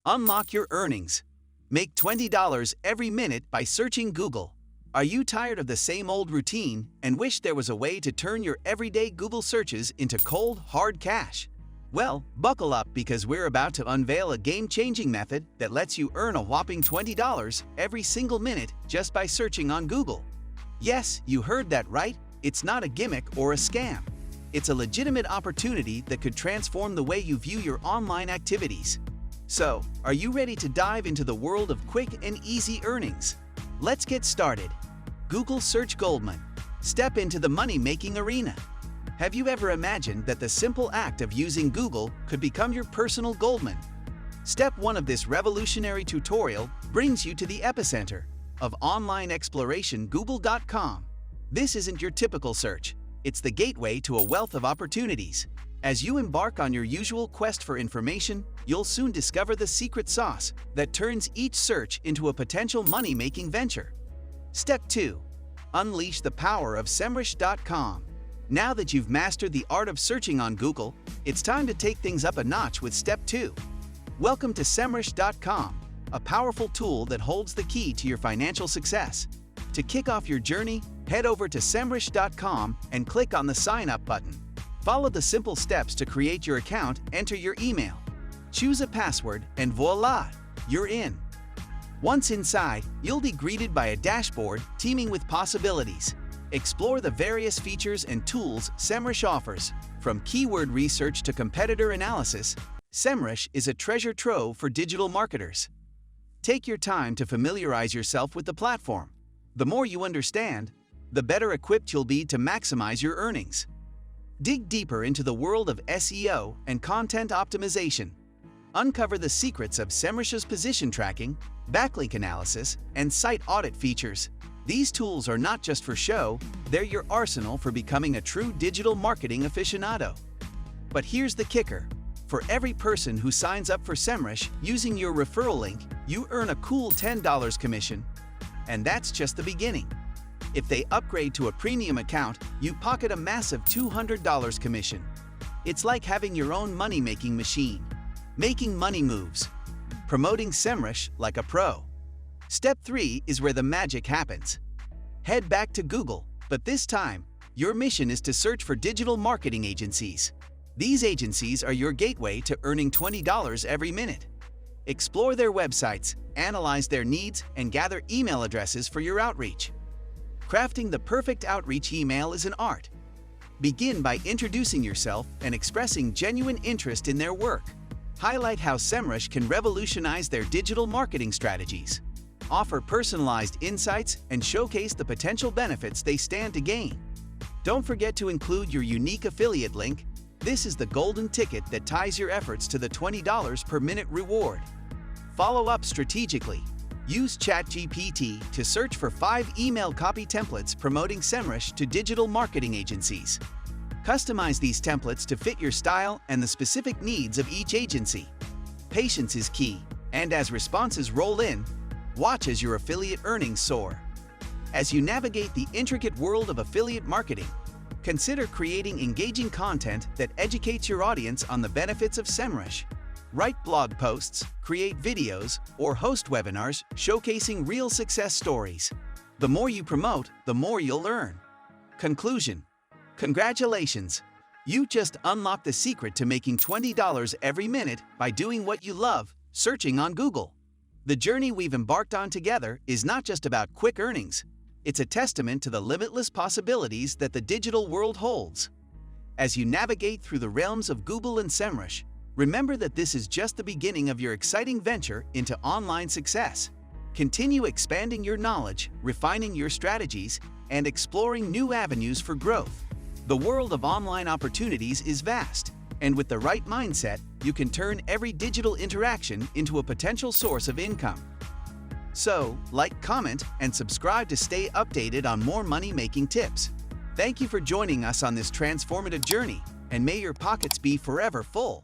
Unlock your earnings. Make $20 every minute by searching Google. Are you tired of the same old routine and wish there was a way to turn your everyday Google searches into cold, hard cash? Well, buckle up because we're about to unveil a game-changing method that lets you earn a whopping $20 every single minute just by searching on Google. Yes, you heard that right. It's not a gimmick or a scam. It's a legitimate opportunity that could transform the way you view your online activities. So, are you ready to dive into the world of quick and easy earnings? Let's get started. Google Search Goldman. Step into the money-making arena. Have you ever imagined that the simple act of using Google could become your personal Goldman? Step 1 of this revolutionary tutorial brings you to the epicenter of online exploration, Google.com. This isn't your typical search. It's the gateway to a wealth of opportunities. As you embark on your usual quest for information, you'll soon discover the secret sauce that turns each search into a potential money-making venture. Step 2. Unleash the power of semrush.com. Now that you've mastered the art of searching on Google, it's time to take things up a notch with Step 2. Welcome to semrush.com, a powerful tool that holds the key to your financial success. To kick off your journey, head over to semrush.com and click on the Sign Up button. Follow the simple steps to create your account, enter your email, choose a password, and voila, you're in. Once inside, you'll be greeted by a dashboard teeming with possibilities. Explore the various features and tools Semrush offers. From keyword research to competitor analysis, Semrush is a treasure trove for digital marketers. Take your time to familiarize yourself with the platform. The more you understand, the better equipped you'll be to maximize your earnings. Dig deeper into the world of SEO and content optimization. Uncover the secrets of Semrush's position tracking, backlink analysis, and site audit features. These tools are not just for show, they're your arsenal for becoming a true digital marketing aficionado. But here's the kicker. For every person who signs up for Semrush using your referral link, you earn a cool $10 commission. And that's just the beginning. If they upgrade to a premium account, you pocket a massive $200 commission. It's like having your own money-making machine. Making money moves. Promoting Semrush like a pro. Step 3 is where the magic happens. Head back to Google, but this time, your mission is to search for digital marketing agencies. These agencies are your gateway to earning $20 every minute. Explore their websites, analyze their needs, and gather email addresses for your outreach. Crafting the perfect outreach email is an art. Begin by introducing yourself and expressing genuine interest in their work. Highlight how Semrush can revolutionize their digital marketing strategies. Offer personalized insights and showcase the potential benefits they stand to gain. Don't forget to include your unique affiliate link. This is the golden ticket that ties your efforts to the $20 per minute reward. Follow up strategically. Use ChatGPT to search for 5 email copy templates promoting Semrush to digital marketing agencies. Customize these templates to fit your style and the specific needs of each agency. Patience is key, and as responses roll in, watch as your affiliate earnings soar. As you navigate the intricate world of affiliate marketing, consider creating engaging content that educates your audience on the benefits of Semrush. Write blog posts, create videos, or host webinars showcasing real success stories. The more you promote, the more you'll earn. Conclusion. Congratulations! You just unlocked the secret to making $20 every minute by doing what you love, searching on Google. The journey we've embarked on together is not just about quick earnings. It's a testament to the limitless possibilities that the digital world holds. As you navigate through the realms of Google and Semrush, remember that this is just the beginning of your exciting venture into online success. Continue expanding your knowledge, refining your strategies, and exploring new avenues for growth. The world of online opportunities is vast, and with the right mindset, you can turn every digital interaction into a potential source of income. So, like, comment, and subscribe to stay updated on more money-making tips. Thank you for joining us on this transformative journey, and may your pockets be forever full.